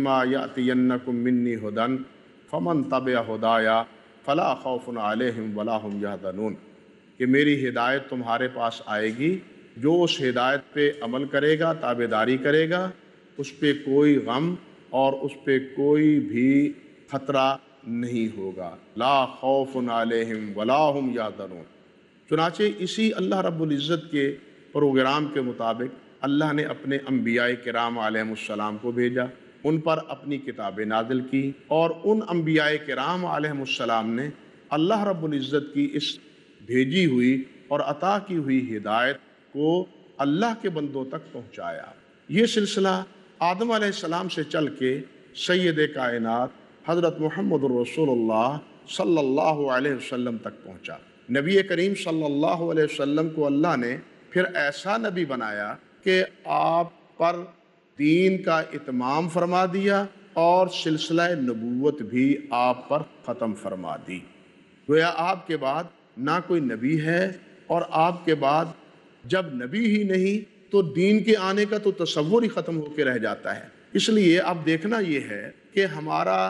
ما یأتینکم منی ھدی فمن تبع ھدایا فلا خوف علیہم ولا ھم یحزنون، کہ میری ہدایت تمہارے پاس آئے گی، جو اس ہدایت پہ عمل کرے گا، تابعداری کرے گا، اس پہ کوئی غم اور اس پہ کوئی بھی خطرہ نہیں ہوگا۔ لا خوف علیہم ولا ھم یحزنون۔ چنانچہ اسی اللہ رب العزت کے پروگرام کے مطابق اللہ نے اپنے انبیاء کرام علیہم السلام کو بھیجا، ان پر اپنی کتابیں نازل کی، اور ان انبیاء کرام علیہم السلام نے اللہ رب العزت کی اس بھیجی ہوئی اور عطا کی ہوئی ہدایت کو اللہ کے بندوں تک پہنچایا۔ یہ سلسلہ آدم علیہ السلام سے چل کے سید کائنات حضرت محمد الرسول اللہ صلی اللہ علیہ وسلم تک پہنچا۔ نبی کریم صلی اللہ علیہ وسلم کو اللہ نے پھر ایسا نبی بنایا کہ آپ پر دین کا اتمام فرما دیا اور سلسلہ نبوت بھی آپ پر ختم فرما دی۔ گویا آپ کے بعد نہ کوئی نبی ہے، اور آپ کے بعد جب نبی ہی نہیں تو دین کے آنے کا تو تصور ہی ختم ہو کے رہ جاتا ہے۔ اس لیے اب دیکھنا یہ ہے کہ ہمارا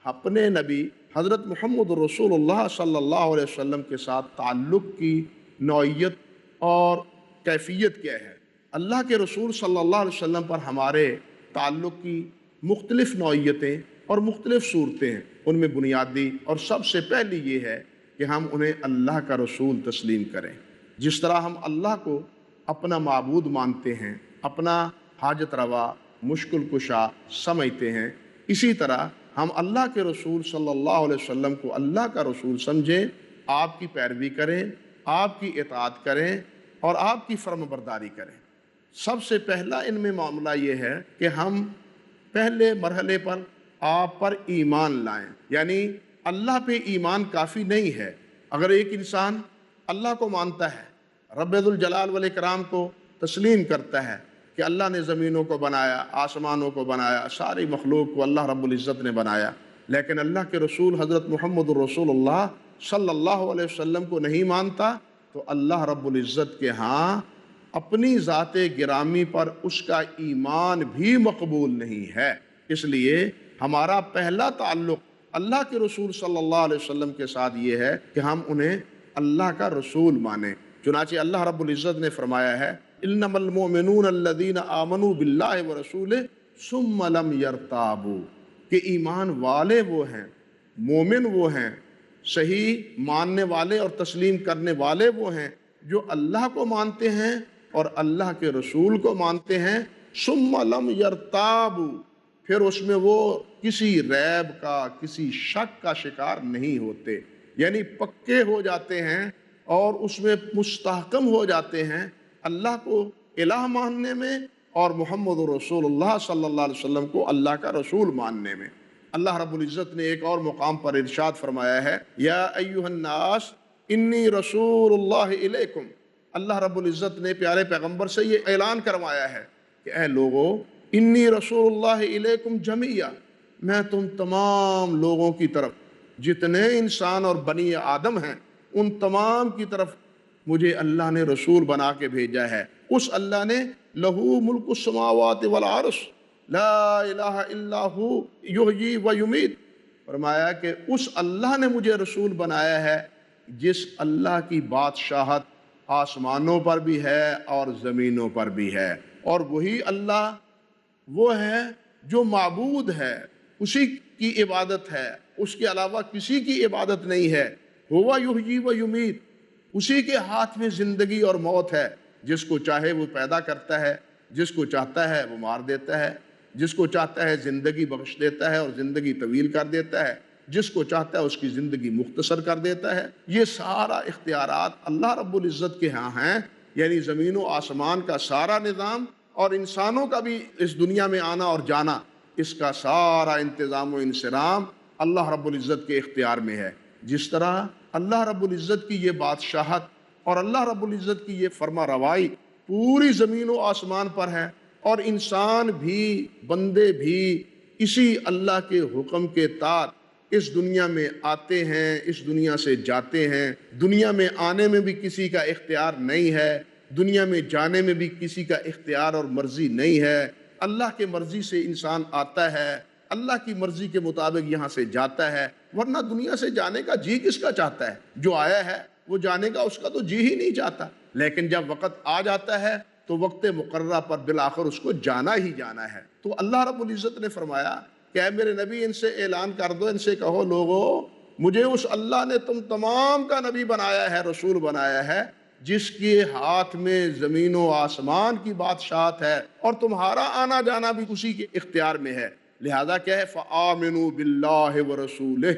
اپنے نبی حضرت محمد رسول اللہ صلی اللہ علیہ وسلم کے ساتھ تعلق کی نوعیت اور کیفیت کیا ہے۔ اللہ کے رسول صلی اللہ علیہ وسلم پر ہمارے تعلق کی مختلف نوعیتیں اور مختلف صورتیں ہیں۔ ان میں بنیادی اور سب سے پہلی یہ ہے کہ ہم انہیں اللہ کا رسول تسلیم کریں۔ جس طرح ہم اللہ کو اپنا معبود مانتے ہیں، اپنا حاجت روا، مشکل کشا سمجھتے ہیں، اسی طرح ہم اللہ کے رسول صلی اللہ علیہ وسلم کو اللہ کا رسول سمجھیں، آپ کی پیروی کریں، آپ کی اطاعت کریں اور آپ کی فرم برداری کریں۔ سب سے پہلا ان میں معاملہ یہ ہے کہ ہم پہلے مرحلے پر آپ پر ایمان لائیں، یعنی اللہ پہ ایمان کافی نہیں ہے۔ اگر ایک انسان اللہ کو مانتا ہے، رب ذوالجلال والاکرام کو تسلیم کرتا ہے کہ اللہ نے زمینوں کو بنایا، آسمانوں کو بنایا، ساری مخلوق کو اللہ رب العزت نے بنایا، لیکن اللہ کے رسول حضرت محمد الرسول اللہ صلی اللہ علیہ وسلم کو نہیں مانتا، تو اللہ رب العزت کے ہاں اپنی ذات گرامی پر اس کا ایمان بھی مقبول نہیں ہے۔ اس لیے ہمارا پہلا تعلق اللہ کے رسول صلی اللہ علیہ وسلم کے ساتھ یہ ہے کہ ہم انہیں اللہ کا رسول مانیں۔ چنانچہ اللہ رب العزت نے فرمایا ہے انما المؤمنون الذین آمنوا باللہ ورسولہ ثم لم یرتابوا، کہ ایمان والے وہ ہیں، مومن وہ ہیں، صحیح ماننے والے اور تسلیم کرنے والے وہ ہیں جو اللہ کو مانتے ہیں اور اللہ کے رسول کو مانتے ہیں، ثم لم یرتابوا، پھر اس میں وہ کسی ریب کا، کسی شک کا شکار نہیں ہوتے، یعنی پکے ہو جاتے ہیں اور اس میں مستحکم ہو جاتے ہیں اللہ کو الہ ماننے میں اور محمد رسول اللہ صلی اللہ علیہ وسلم کو اللہ کا رسول ماننے میں۔ اللہ رب العزت نے ایک اور مقام پر ارشاد فرمایا ہے یا ایھا الناس انی رسول اللہ الیکم، اللہ رب العزت نے پیارے پیغمبر سے یہ اعلان کروایا ہے کہ اے لوگو انی رسول اللہ الیکم جمیعا، میں تم تمام لوگوں کی طرف، جتنے انسان اور بنی آدم ہیں ان تمام کی طرف مجھے اللہ نے رسول بنا کے بھیجا ہے۔ اس اللہ نے لہو ملک السماوات والارض لا الہ الا ہو یحیی و یمیت، فرمایا کہ اس اللہ نے مجھے رسول بنایا ہے جس اللہ کی بادشاہت آسمانوں پر بھی ہے اور زمینوں پر بھی ہے، اور وہی اللہ وہ ہے جو معبود ہے، اسی کی عبادت ہے، اس کے علاوہ کسی کی عبادت نہیں ہے۔ ہوا یحیی و یمیت، اسی کے ہاتھ میں زندگی اور موت ہے، جس کو چاہے وہ پیدا کرتا ہے، جس کو چاہتا ہے وہ مار دیتا ہے، جس کو چاہتا ہے زندگی بخش دیتا ہے اور زندگی طویل کر دیتا ہے، جس کو چاہتا ہے اس کی زندگی مختصر کر دیتا ہے۔ یہ سارا اختیارات اللہ رب العزت کے ہاں ہیں، یعنی زمین و آسمان کا سارا نظام اور انسانوں کا بھی اس دنیا میں آنا اور جانا، اس کا سارا انتظام و انصرام اللہ رب العزت کے اختیار میں ہے۔ جس طرح اللہ رب العزت کی یہ بادشاہت اور اللہ رب العزت کی یہ فرما روائی پوری زمین و آسمان پر ہے، اور انسان بھی بندے بھی اسی اللہ کے حکم کے تحت اس دنیا میں آتے ہیں، اس دنیا سے جاتے ہیں، دنیا میں آنے میں بھی کسی کا اختیار نہیں ہے، دنیا میں جانے میں بھی کسی کا اختیار اور مرضی نہیں ہے۔ اللہ کے مرضی سے انسان آتا ہے اللہ کی مرضی کے مطابق یہاں سے جاتا ہے، ورنہ دنیا سے جانے کا جی کس کا چاہتا ہے؟ جو آیا ہے وہ جانے کا اس کا تو جی ہی نہیں چاہتا، لیکن جب وقت آ جاتا ہے تو وقت مقررہ پر بالآخر اس کو جانا ہی جانا ہے۔ تو اللہ رب العزت نے فرمایا کہ اے میرے نبی ان سے اعلان کر دو، ان سے کہو لوگو مجھے اس اللہ نے تم تمام کا نبی بنایا ہے، رسول بنایا ہے، جس کے ہاتھ میں زمین و آسمان کی بادشاہت ہے اور تمہارا آنا جانا بھی اسی کے اختیار میں ہے۔ لہذا کیا ہے؟ فآمنوا باللہ ورسولہ،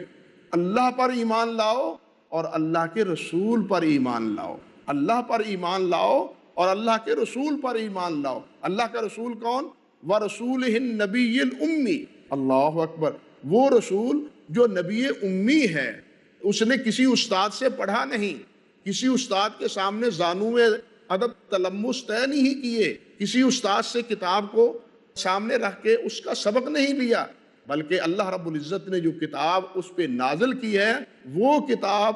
اللہ پر ایمان لاؤ اور اللہ کے رسول پر ایمان لاؤ، اللہ پر ایمان لاؤ اور اللہ کے رسول پر ایمان لاؤ۔ اللہ کا رسول کون؟ وَرَسُولِهِ النَّبِيِّ الْأُمِّي، اللہ اکبر، وہ رسول جو نبی امی ہے، اس نے کسی استاد سے پڑھا نہیں، کسی استاد کے سامنے زانو ادب تلمس طے نہیں کیے، کسی استاد سے کتاب کو سامنے رکھ کے اس کا سبق نہیں لیا، بلکہ اللہ رب العزت نے جو کتاب اس پہ نازل کی ہے وہ کتاب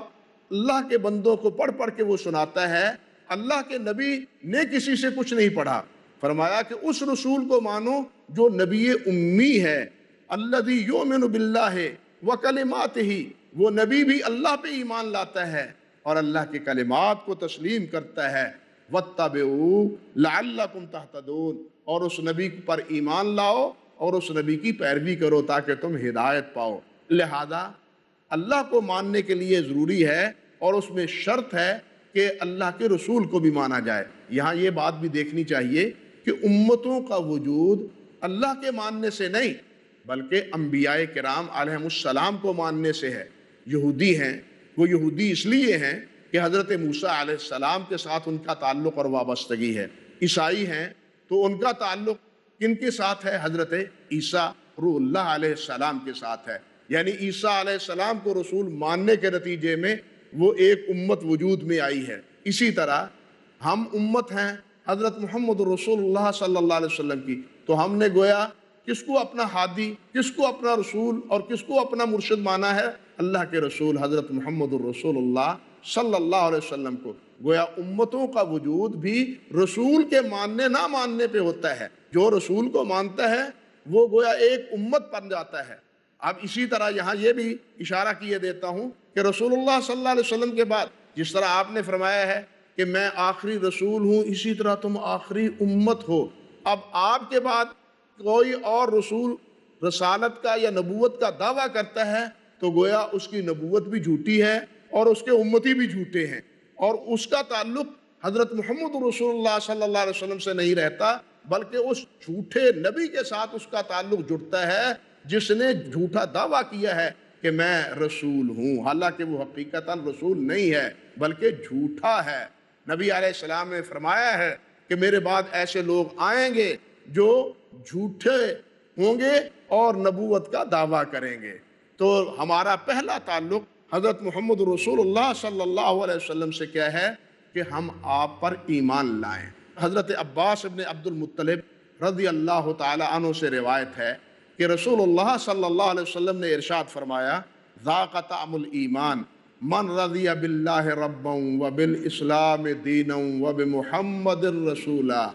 اللہ کے بندوں کو پڑھ پڑھ کے وہ سناتا ہے۔ اللہ کے نبی نے کسی سے کچھ نہیں پڑھا، فرمایا کہ اس رسول کو مانو جو نبی امی ہے، الذی یؤمن باللہ وکلماتہ، وہ نبی بھی اللہ پہ ایمان لاتا ہے اور اللہ کے کلمات کو تسلیم کرتا ہے۔ واتبعوا لعلکم تہتدون، اور اس نبی پر ایمان لاؤ اور اس نبی کی پیروی کرو تاکہ تم ہدایت پاؤ۔ لہذا اللہ کو ماننے کے لیے ضروری ہے اور اس میں شرط ہے کہ اللہ کے رسول کو بھی مانا جائے۔ یہاں یہ بات بھی دیکھنی چاہیے کہ امتوں کا وجود اللہ کے ماننے سے نہیں بلکہ انبیاء کرام علیہ السلام کو ماننے سے ہے۔ یہودی ہیں، وہ یہودی اس لیے ہیں کہ حضرت موسیٰ علیہ السلام کے ساتھ ان کا تعلق اور وابستگی ہے۔ عیسائی ہیں تو ان کا تعلق کن کے ساتھ ہے؟ حضرت عیسیٰ روح اللہ علیہ السلام کے ساتھ ہے، یعنی عیسیٰ علیہ السلام کو رسول ماننے کے نتیجے میں وہ ایک امت وجود میں آئی ہے۔ اسی طرح ہم امت ہیں حضرت محمد رسول اللہ صلی اللہ علیہ وسلم کی، تو ہم نے گویا کس کو اپنا ہادی، کس کو اپنا رسول اور کس کو اپنا مرشد مانا ہے؟ اللہ کے رسول حضرت محمد الرسول اللہ صلی اللہ علیہ وسلم کو۔ گویا امتوں کا وجود بھی رسول کے ماننے نہ ماننے پہ ہوتا ہے۔ جو رسول کو مانتا ہے وہ گویا ایک امت بن جاتا ہے۔ اب اسی طرح یہاں یہ بھی اشارہ کیے دیتا ہوں کہ رسول اللہ صلی اللہ علیہ وسلم کے بعد جس طرح آپ نے فرمایا ہے کہ میں آخری رسول ہوں، اسی طرح تم آخری امت ہو۔ اب آپ کے بعد کوئی اور رسول رسالت کا یا نبوت کا دعویٰ کرتا ہے تو گویا اس کی نبوت بھی جھوٹی ہے اور اس کے امتی بھی جھوٹے ہیں، اور اس کا تعلق حضرت محمد رسول اللہ صلی اللہ علیہ وسلم سے نہیں رہتا بلکہ اس جھوٹے نبی کے ساتھ اس کا تعلق جڑتا ہے جس نے جھوٹا دعویٰ کیا ہے کہ میں رسول ہوں، حالانکہ وہ حقیقتاً رسول نہیں ہے بلکہ جھوٹا ہے۔ نبی علیہ السلام نے فرمایا ہے کہ میرے بعد ایسے لوگ آئیں گے جو جھوٹے ہوں گے اور نبوت کا دعویٰ کریں گے۔ تو ہمارا پہلا تعلق حضرت محمد رسول اللہ صلی اللہ علیہ وسلم سے کیا ہے کہ ہم آپ پر ایمان لائیں۔ حضرت عباس ابن عبد المطلب رضی اللہ تعالی عنہ سے روایت ہے کہ رسول اللہ صلی اللہ علیہ وسلم نے ارشاد فرمایا ذاق طعم الایمان من رضی باللہ ربا وبالاسلام دینا وبمحمد رسولا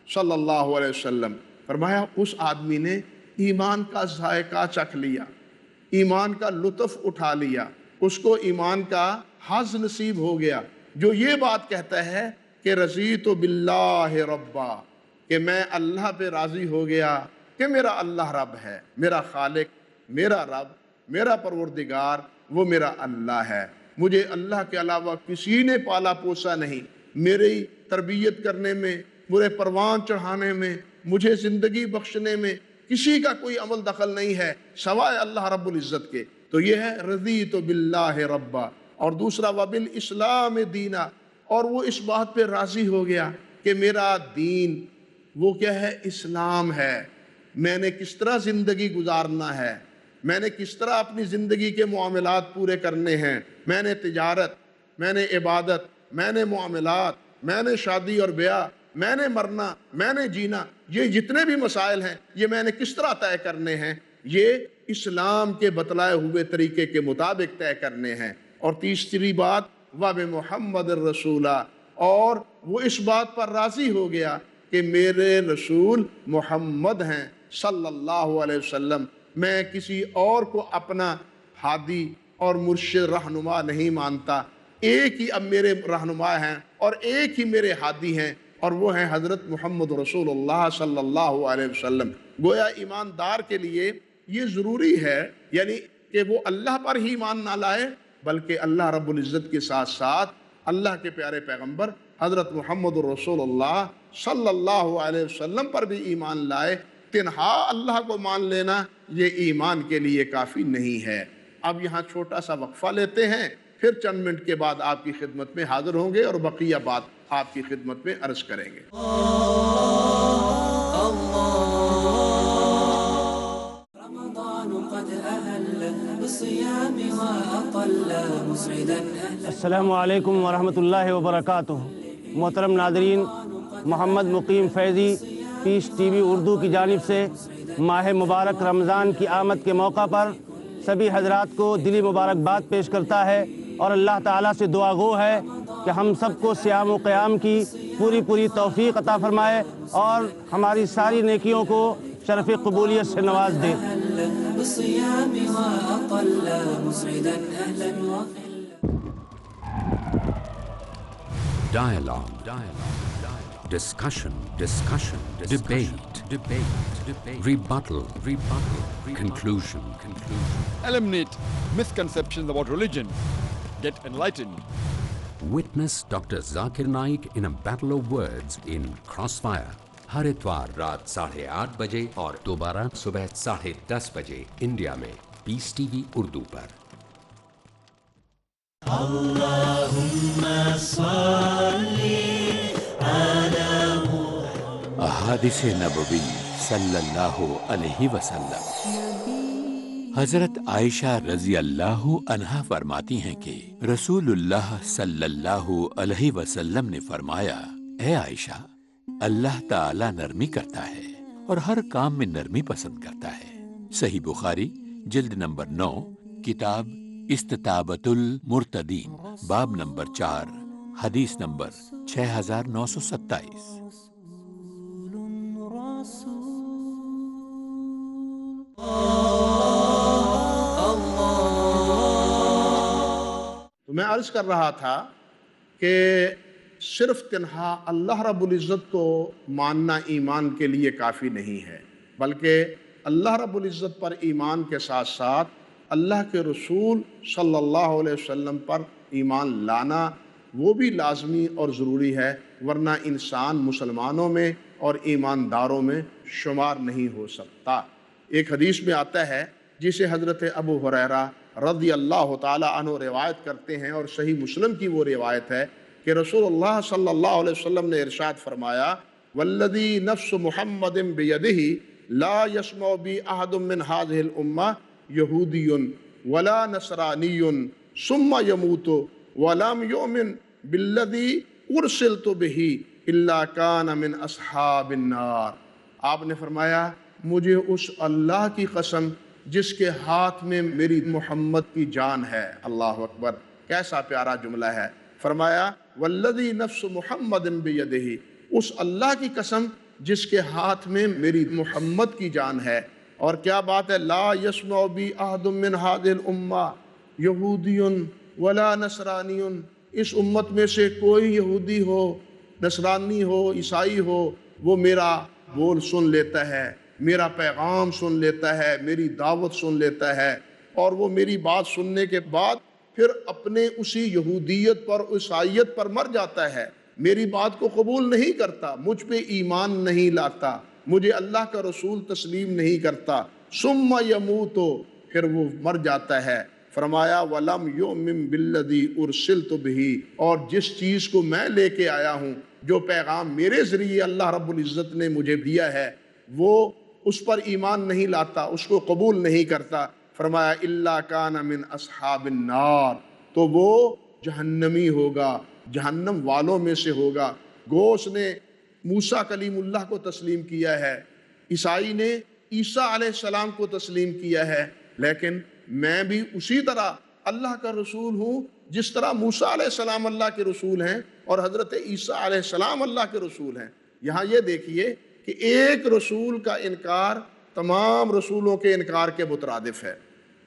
صلی اللہ علیہ وسلم۔ فرمایا اس آدمی نے ایمان کا ذائقہ چکھ لیا، ایمان کا لطف اٹھا لیا، اس کو ایمان کا حظ نصیب ہو گیا، جو یہ بات کہتا ہے کہ رضیت باللہ ربا، کہ میں اللہ پہ راضی ہو گیا کہ میرا اللہ رب ہے، میرا خالق، میرا رب، میرا پروردگار وہ میرا اللہ ہے، مجھے اللہ کے علاوہ کسی نے پالا پوسا نہیں، میری تربیت کرنے میں، مجھے پروان چڑھانے میں، مجھے زندگی بخشنے میں کسی کا کوئی عمل دخل نہیں ہے سوائے اللہ رب العزت کے۔ تو یہ ہے رضیت باللہ ربا، اور دوسرا وبالاسلام دینا، اور وہ اس بات پہ راضی ہو گیا کہ میرا دین وہ کیا ہے؟ اسلام ہے، میں نے کس طرح زندگی گزارنا ہے، میں نے کس طرح اپنی زندگی کے معاملات پورے کرنے ہیں، میں نے تجارت، میں نے عبادت، میں نے معاملات، میں نے شادی اور بیاہ، میں نے مرنا، میں نے جینا، یہ جتنے بھی مسائل ہیں یہ میں نے کس طرح طے کرنے ہیں، یہ اسلام کے بتلائے ہوئے طریقے کے مطابق طے کرنے ہیں۔ اور تیسری بات وبمحمد الرسولہ، اور وہ اس بات پر راضی ہو گیا کہ میرے رسول محمد ہیں صلی اللہ علیہ وسلم، میں کسی اور کو اپنا ہادی اور مرشد رہنما نہیں مانتا، ایک ہی اب میرے رہنما ہیں اور ایک ہی میرے ہادی ہیں، اور وہ ہیں حضرت محمد رسول اللہ صلی اللہ علیہ وسلم۔ گویا ایماندار کے لیے یہ ضروری ہے، یعنی کہ وہ اللہ پر ہی ایمان نہ لائے، بلکہ اللہ رب العزت کے ساتھ ساتھ اللہ کے پیارے پیغمبر حضرت محمد رسول اللہ صلی اللہ علیہ وسلم پر بھی ایمان لائے۔ تنہا اللہ کو مان لینا یہ ایمان کے لیے کافی نہیں ہے۔ اب یہاں چھوٹا سا وقفہ لیتے ہیں، پھر چند منٹ کے بعد آپ کی خدمت میں حاضر ہوں گے اور بقیہ بات آپ کی خدمت میں عرض کریں گے۔ السلام علیکم ورحمۃ اللہ وبرکاتہ۔ محترم ناظرین، محمد مقیم فیضی پیس ٹی وی اردو کی جانب سے ماہ مبارک رمضان کی آمد کے موقع پر سبھی حضرات کو دلی مبارکباد پیش کرتا ہے اور اللہ تعالیٰ سے دعا گو ہے کہ ہم سب کو صیام و قیام کی پوری توفیق عطا فرمائے اور ہماری ساری نیکیوں کو شرف قبولیت سے نواز دے۔ Dialogue, discussion, debate, rebuttal, conclusion. Eliminate misconceptions about religion. Get enlightened. Witness Dr. Zakir Naik in a battle of words in Crossfire. ہر اتوار رات 8:30 بجے اور دوبارہ صبح 10:30 بجے انڈیا میں پیس ٹی وی اردو پر۔ احادیث نبوی صلی اللہ علیہ وسلم۔ حضرت عائشہ رضی اللہ عنہا فرماتی ہیں کہ رسول اللہ صلی اللہ علیہ وسلم نے فرمایا، اے عائشہ، اللہ تعالی نرمی کرتا ہے اور ہر کام میں نرمی پسند کرتا ہے۔ صحیح بخاری جلد نمبر 9، کتاب استطابۃ المرتدین، باب نمبر 4، حدیث نمبر 6927۔ تو میں عرض کر رہا تھا کہ صرف تنہا اللہ رب العزت کو ماننا ایمان کے لیے کافی نہیں ہے، بلکہ اللہ رب العزت پر ایمان کے ساتھ ساتھ اللہ کے رسول صلی اللہ علیہ وسلم پر ایمان لانا وہ بھی لازمی اور ضروری ہے، ورنہ انسان مسلمانوں میں اور ایمانداروں میں شمار نہیں ہو سکتا۔ ایک حدیث میں آتا ہے جسے حضرت ابو ہریرہ رضی اللہ تعالی عنہ روایت کرتے ہیں، اور صحیح مسلم کی وہ روایت ہے کہ رسول اللہ صلی اللہ علیہ وسلم نے ارشاد فرمایا، والذی نفس محمد بیدہ لا یسمع بی احد من هذه الامہ یہودی ولا نصرانی ثم یموت ولم یؤمن بالذی ارسلت بہ الا کان من اصحاب النار۔ آپ نے فرمایا، مجھے اس اللہ کی قسم جس کے ہاتھ میں میری محمد کی جان ہے۔ اللہ اکبر، کیسا پیارا جملہ ہے۔ فرمایا، والذی نفس محمد بیدہ، اس اللہ کی قسم جس کے ہاتھ میں میری محمد کی جان ہے۔ اور کیا بات ہے، لا یسمع بی احد من هذه الامہ یہودی ولا نصرانی، اس امت میں سے کوئی یہودی ہو، نصرانی ہو، عیسائی ہو، وہ میرا بول سن لیتا ہے، میرا پیغام سن لیتا ہے، میری دعوت سن لیتا ہے، اور وہ میری بات سننے کے بعد پھر اپنے اسی یہودیت پر، عیسائیت پر مر جاتا ہے، میری بات کو قبول نہیں کرتا، مجھ پہ ایمان نہیں لاتا، مجھے اللہ کا رسول تسلیم نہیں کرتا، ثم یموت، پھر وہ مر جاتا ہے۔ فرمایا، وَلَمْ يُؤْمِن بِالَّذِي أُرْسِلْتُ بِهِ، اور جس چیز کو میں لے کے آیا ہوں، جو پیغام میرے ذریعے اللہ رب العزت نے مجھے دیا ہے، وہ اس پر ایمان نہیں لاتا، اس کو قبول نہیں کرتا۔ فرمایا، إِلَّا كَانَ مِنْ أَصْحَابِ النَّارِ، تو وہ جہنمی ہوگا، جہنم والوں میں سے ہوگا۔ گو اس نے موسیٰ کلیم اللہ کو تسلیم کیا ہے، عیسائی نے عیسیٰ علیہ السلام کو تسلیم کیا ہے، لیکن میں بھی اسی طرح اللہ کا رسول ہوں جس طرح موسیٰ علیہ السلام اللہ کے رسول ہیں اور حضرت عیسیٰ علیہ السلام اللہ کے رسول ہیں۔ یہاں یہ دیکھیے کہ ایک رسول کا انکار تمام رسولوں کے انکار کے مترادف ہے،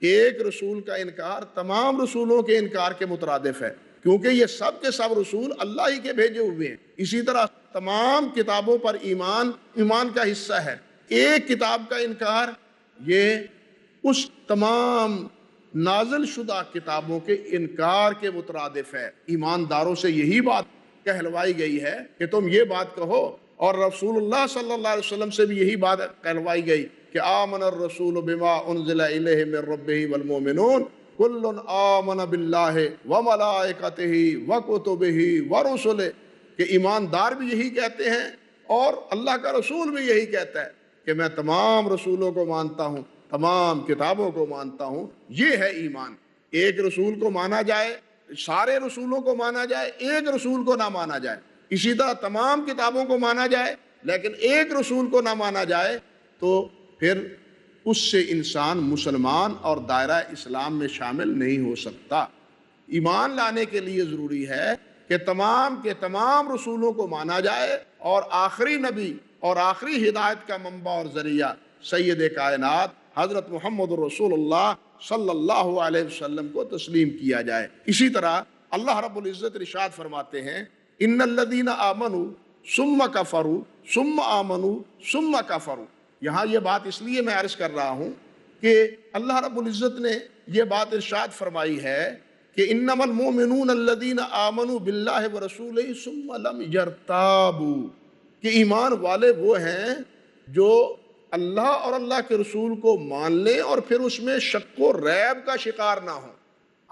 ایک رسول کا انکار تمام رسولوں کے انکار کے مترادف ہے، کیونکہ یہ سب کے سب رسول اللہ ہی کے بھیجے ہوئے ہیں۔ اسی طرح تمام کتابوں پر ایمان کا حصہ ہے۔ ایک کتاب کا انکار یہ اس تمام نازل شدہ کتابوں کے انکار کے مترادف ہے۔ ایمانداروں سے یہی بات کہلوائی گئی ہے کہ تم یہ بات کہو، اور رسول اللہ صلی اللہ علیہ وسلم سے بھی یہی بات کہلوائی گئی کہ آمن الرسول بما انزل الیہ من ربہ والمؤمنون کل آمن باللہ وملائکتہ وکتبہ ورسلہ، کہ ایماندار بھی یہی کہتے ہیں اور اللہ کا رسول بھی یہی کہتا ہے کہ میں تمام رسولوں کو مانتا ہوں، تمام کتابوں کو مانتا ہوں۔ یہ ہے ایمان۔ ایک رسول کو مانا جائے، سارے رسولوں کو مانا جائے، ایک رسول کو نہ مانا جائے۔ اسی طرح تمام کتابوں کو مانا جائے لیکن ایک رسول کو نہ مانا جائے، تو پھر اس سے انسان مسلمان اور دائرہ اسلام میں شامل نہیں ہو سکتا۔ ایمان لانے کے لیے ضروری ہے کہ تمام کے تمام رسولوں کو مانا جائے، اور آخری نبی اور آخری ہدایت کا منبع اور ذریعہ سید کائنات حضرت محمد رسول اللہ صلی اللہ علیہ وسلم کو تسلیم کیا جائے۔ اسی طرح اللہ رب العزت ارشاد فرماتے ہیں ان الذین آمنوا ثم کفروا ثم آمنوا ثم کفروا۔ یہاں یہ بات اس لیے میں عرض کر رہا ہوں کہ اللہ رب العزت نے یہ بات ارشاد فرمائی ہے کہ انما المؤمنون الذین آمنوا باللہ ورسولہ ثم لم یرتابوا، کہ ایمان والے وہ ہیں جو اللہ اور اللہ کے رسول کو مان لیں اور پھر اس میں شک و ریب کا شکار نہ ہوں۔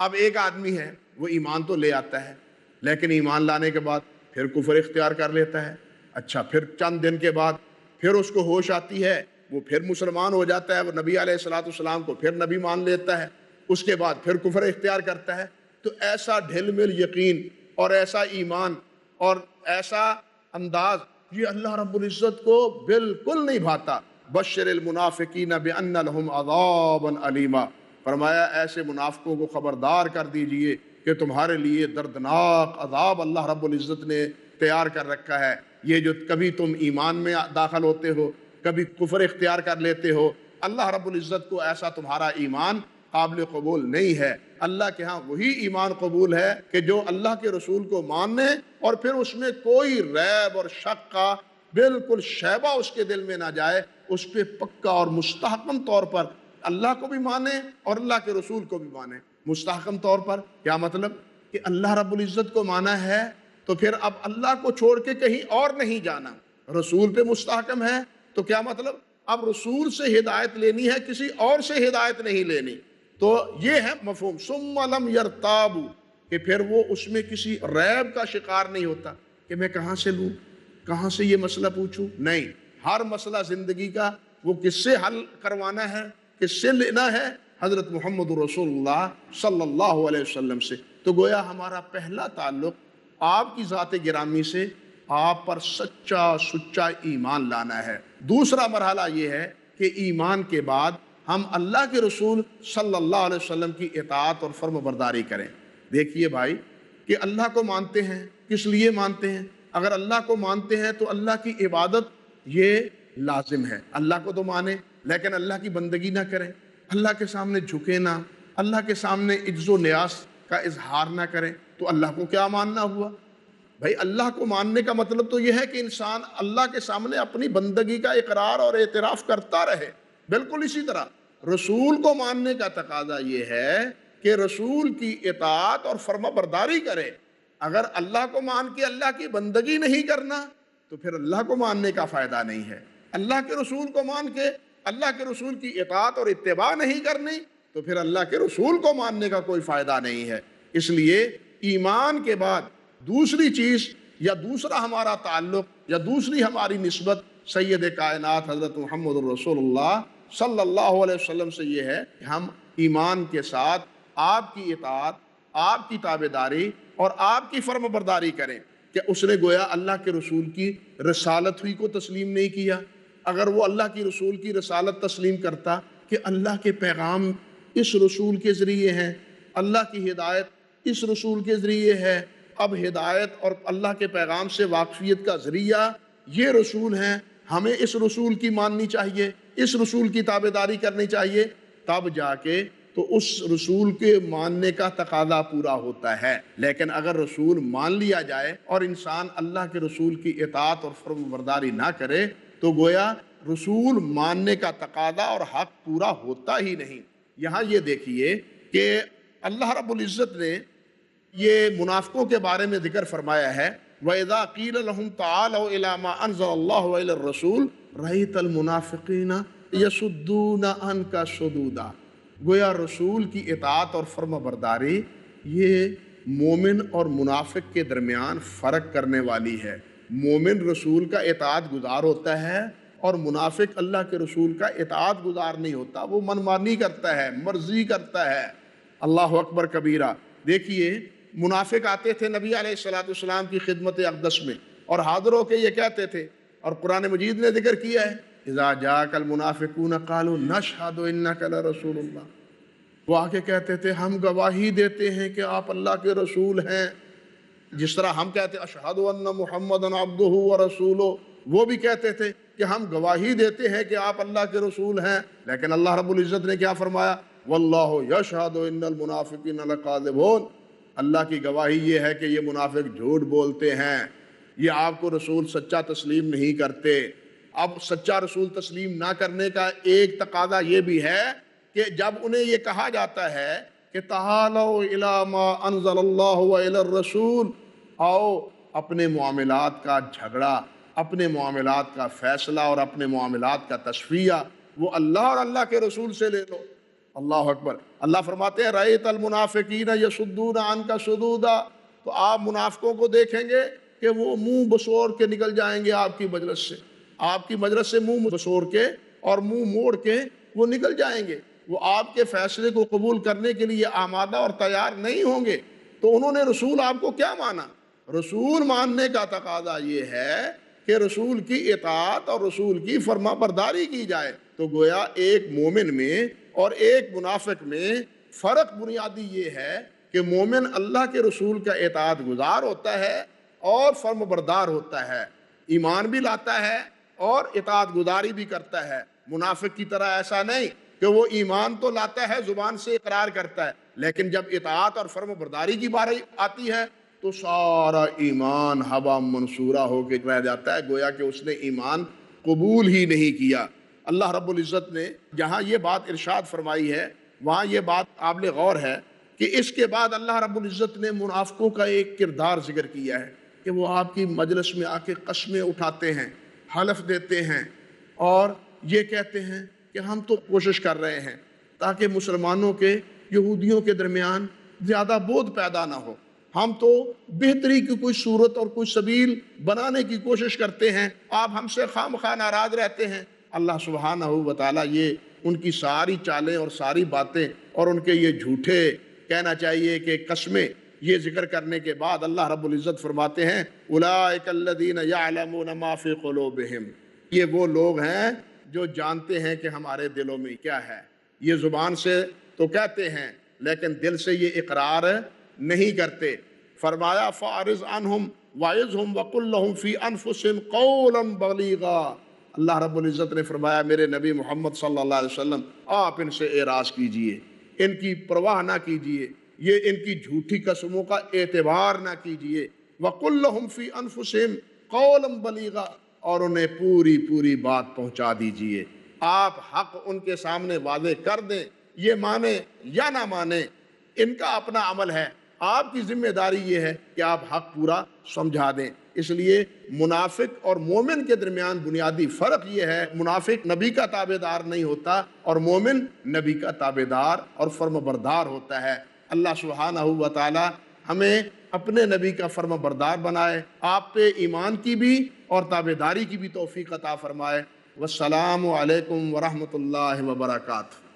اب ایک آدمی ہے، وہ ایمان تو لے آتا ہے لیکن ایمان لانے کے بعد پھر کفر اختیار کر لیتا ہے، اچھا پھر چند دن کے بعد پھر اس کو ہوش آتی ہے، وہ پھر مسلمان ہو جاتا ہے، وہ نبی علیہ السلام کو پھر نبی مان لیتا ہے، اس کے بعد پھر کفر اختیار کرتا ہے۔ تو ایسا ڈھل مل یقین اور ایسا ایمان اور ایسا انداز یہ اللہ رب العزت کو بالکل نہیں بھاتا۔ بشر المنافقین بان لهم عذابا علیما، فرمایا ایسے منافقوں کو خبردار کر دیجئے کہ تمہارے لیے دردناک عذاب اللہ رب العزت نے تیار کر رکھا ہے۔ یہ جو کبھی تم ایمان میں داخل ہوتے ہو، کبھی کفر اختیار کر لیتے ہو، اللہ رب العزت کو ایسا تمہارا ایمان قابل قبول نہیں ہے۔ اللہ کے ہاں وہی ایمان قبول ہے کہ جو اللہ کے رسول کو ماننے اور پھر اس میں کوئی ریب اور شک کا بالکل شیبہ اس کے دل میں نہ جائے، اس پہ پکا اور مستحکم طور پر اللہ کو بھی مانے اور اللہ کے رسول کو بھی مانے۔ مستحکم طور پر کیا مطلب؟ کہ اللہ رب العزت کو مانا ہے تو پھر اب اللہ کو چھوڑ کے کہیں اور نہیں جانا۔ رسول پہ مستحکم ہے تو کیا مطلب؟ اب رسول سے ہدایت لینی ہے، کسی اور سے ہدایت نہیں لینی۔ تو یہ ہے مفہوم ثم لم یرتابوا، کہ پھر وہ اس میں کسی ریب کا شکار نہیں ہوتا کہ میں کہاں سے لوں، کہاں سے یہ مسئلہ پوچھوں۔ نہیں، ہر مسئلہ زندگی کا وہ کس سے حل کروانا ہے، کس سے لینا ہے؟ حضرت محمد رسول اللہ صلی اللہ علیہ وسلم سے۔ تو گویا ہمارا پہلا تعلق آپ کی ذات گرامی سے آپ پر سچا ایمان لانا ہے۔ دوسرا مرحلہ یہ ہے کہ ایمان کے بعد ہم اللہ کے رسول صلی اللہ علیہ وسلم کی اطاعت اور فرم برداری کریں۔ دیکھیے بھائی کہ اللہ کو مانتے ہیں، کس لیے مانتے ہیں؟ اگر اللہ کو مانتے ہیں تو اللہ کی عبادت یہ لازم ہے، اللہ کو تو مانے لیکن اللہ کی بندگی نہ کریں، اللہ کے سامنے جھکے نہ، اللہ کے سامنے عجز و نیاز کا اظہار نہ کریں، تو اللہ کو کیا ماننا ہوا؟ بھائی اللہ کو ماننے کا مطلب تو یہ ہے کہ انسان اللہ کے سامنے اپنی بندگی کا اقرار اور اعتراف کرتا رہے۔ بالکل اسی طرح رسول کو ماننے کا تقاضا یہ ہے کہ رسول کی اطاعت اور فرما برداری کرے۔ اگر اللہ کو مان کے اللہ کی بندگی نہیں کرنا تو پھر اللہ کو ماننے کا فائدہ نہیں ہے۔ اللہ کے رسول کو مان کے اللہ کے رسول کی اطاعت اور اتباع نہیں کرنی تو پھر اللہ کے رسول کو ماننے کا کوئی فائدہ نہیں ہے۔ اس لیے ایمان کے بعد دوسری چیز یا دوسرا ہمارا تعلق یا دوسری ہماری نسبت سید کائنات حضرت محمد رسول اللہ صلی اللہ علیہ وسلم سے یہ ہے کہ ہم ایمان کے ساتھ آپ کی اطاعت، آپ کی تابعداری اور آپ کی فرم برداری کریں۔ کہ اس نے گویا اللہ کے رسول کی رسالت ہوئی کو تسلیم نہیں کیا۔ اگر وہ اللہ کی رسول کی رسالت تسلیم کرتا کہ اللہ کے پیغام اس رسول کے ذریعے ہیں، اللہ کی ہدایت اس رسول کے ذریعے ہے، اب ہدایت اور اللہ کے پیغام سے واقفیت کا ذریعہ یہ رسول ہیں، ہمیں اس رسول کی ماننی چاہیے، اس رسول کی تابعداری کرنی چاہیے، تب جا کے تو اس رسول کے ماننے کا تقاضا پورا ہوتا ہے۔ لیکن اگر رسول مان لیا جائے اور انسان اللہ کے رسول کی اطاعت اور فرم برداری نہ کرے تو گویا رسول ماننے کا تقاضا اور حق پورا ہوتا ہی نہیں۔ یہاں یہ دیکھیے کہ اللہ رب العزت نے یہ منافقوں کے بارے میں ذکر فرمایا ہے، وَإِذَا قِيلَ لَهُمْ تَعَالَوْا إِلَىٰ مَا أَنزَلَ اللَّهُ وَإِلَى الرَّسُولِ رَأَيْتَ الْمُنَافِقِينَ يَصُدُّونَ عَنْكَ صُدُودًا۔ گویا رسول کی اطاعت اور فرما برداری یہ مومن اور منافق کے درمیان فرق کرنے والی ہے۔ مومن رسول کا اطاعت گزار ہوتا ہے اور منافق اللہ کے رسول کا اطاعت گزار نہیں ہوتا، وہ منمانی کرتا ہے، مرضی کرتا ہے۔ اللہ اکبر کبیرہ۔ دیکھیے منافق آتے تھے نبی علیہ السلام کی خدمت اقدس میں اور حاضر ہو کے یہ کہتے تھے، اور قرآن مجید نے ذکر کیا ہے، اذا جاءک المنافقون قالوا نشہد انک لرسول اللہ، وہ آ کے کہتے تھے ہم گواہی دیتے ہیں کہ آپ اللہ کے رسول ہیں۔ جس طرح ہم کہتے ہیں اشہد ان محمدًا عبدہ ورسولہ، وہ بھی کہتے تھے کہ ہم گواہی دیتے ہیں کہ آپ اللہ کے رسول ہیں۔ لیکن اللہ رب العزت نے کیا فرمایا؟ واللہ یشہد ان المنافقین لکاذبون، اللہ کی گواہی یہ ہے کہ یہ منافق جھوٹ بولتے ہیں، یہ آپ کو رسول سچا تسلیم نہیں کرتے۔ اب سچا رسول تسلیم نہ کرنے کا ایک تقاضا یہ بھی ہے کہ جب انہیں یہ کہا جاتا ہے کہ تعالوا الی ما انزل اللہ والی الرسول، آؤ اپنے معاملات کا جھگڑا، اپنے معاملات کا فیصلہ اور اپنے معاملات کا تصفیہ وہ اللہ اور اللہ کے رسول سے لے لو۔ اللہ اکبر۔ اللہ فرماتے ہیں رأیت المنافقین یصدون عنک صدودا، تو آپ منافقوں کو دیکھیں گے کہ وہ منہ بسور کے نکل جائیں گے آپ کی مجلس سے، آپ کی مجلس سے منہ بسور کے اور منہ موڑ کے وہ نکل جائیں گے، وہ آپ کے فیصلے کو قبول کرنے کے لیے آمادہ اور تیار نہیں ہوں گے۔ تو انہوں نے رسول آپ کو کیا مانا؟ رسول ماننے کا تقاضا یہ ہے کہ رسول کی اطاعت اور رسول کی فرما برداری کی جائے۔ تو گویا ایک مومن میں اور ایک منافق میں فرق بنیادی یہ ہے کہ مومن اللہ کے رسول کا اطاعت گزار ہوتا ہے اور فرم بردار ہوتا ہے، ایمان بھی لاتا ہے اور اطاعت گزاری بھی کرتا ہے۔ منافق کی طرح ایسا نہیں کہ وہ ایمان تو لاتا ہے، زبان سے اقرار کرتا ہے، لیکن جب اطاعت اور فرم برداری کی باری آتی ہے تو سارا ایمان ہوا منصورہ ہو کے رہ جاتا ہے، گویا کہ اس نے ایمان قبول ہی نہیں کیا۔ اللہ رب العزت نے جہاں یہ بات ارشاد فرمائی ہے وہاں یہ بات قابل غور ہے کہ اس کے بعد اللہ رب العزت نے منافقوں کا ایک کردار ذکر کیا ہے کہ وہ آپ کی مجلس میں آ کے قسمیں اٹھاتے ہیں، حلف دیتے ہیں اور یہ کہتے ہیں کہ ہم تو کوشش کر رہے ہیں تاکہ مسلمانوں کے یہودیوں کے درمیان زیادہ بودھ پیدا نہ ہو، ہم تو بہتری کی کوئی صورت اور کوئی سبیل بنانے کی کوشش کرتے ہیں، آپ ہم سے خواہ مخواہ ناراض رہتے ہیں۔ اللہ سبحانہ و تعالیٰ یہ ان کی ساری چالیں اور ساری باتیں اور ان کے یہ جھوٹے کہنا چاہیے کہ قسمیں یہ ذکر کرنے کے بعد اللہ رب العزت فرماتے ہیں اولئک الذین یعلمون ما فی قلوبہم، یہ وہ لوگ ہیں جو جانتے ہیں کہ ہمارے دلوں میں کیا ہے۔ یہ زبان سے تو کہتے ہیں لیکن دل سے یہ اقرار نہیں کرتے۔ فرمایا فاعرض عنہم وعظہم وقل لہم فی انفسہم قولا بلیغا، اللہ رب العزت نے فرمایا میرے نبی محمد صلی اللہ علیہ وسلم آپ ان سے اعراض کیجئے، ان کی پرواہ نہ کیجئے، یہ ان کی جھوٹی قسموں کا اعتبار نہ کیجئے۔ وَقُلْ لَهُمْ فِي أَنفُسِهِمْ قَوْلًا بَلِيغًا، اور انہیں پوری بات پہنچا دیجئے۔ آپ حق ان کے سامنے واضح کر دیں، یہ مانیں یا نہ مانیں ان کا اپنا عمل ہے، آپ کی ذمہ داری یہ ہے کہ آپ حق پورا سمجھا دیں۔ اس لیے منافق اور مومن کے درمیان بنیادی فرق یہ ہے، منافق نبی کا تابعدار نہیں ہوتا اور مومن نبی کا تابعدار اور فرم بردار ہوتا ہے۔ اللہ سبحانہ و تعالی ہمیں اپنے نبی کا فرم بردار بنائے، آپ پہ ایمان کی بھی اور تابعداری کی بھی توفیق عطا فرمائے۔ والسلام علیکم ورحمۃ اللہ وبرکاتہ۔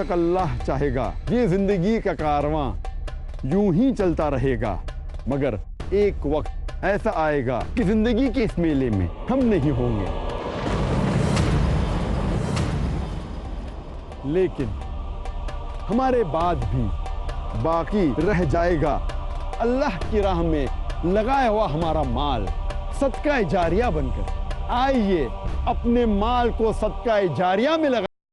تک اللہ چاہے گا یہ زندگی کا کارواں یوں ہی چلتا رہے گا، مگر ایک وقت ایسا آئے گا کہ زندگی کے اس میلے میں ہم نہیں ہوں گے، لیکن ہمارے بعد بھی باقی رہ جائے گا اللہ کی راہ میں لگایا ہوا ہمارا مال صدقہ جاریہ بن کر۔ آئیے اپنے مال کو صدقہ جاریہ میں لگا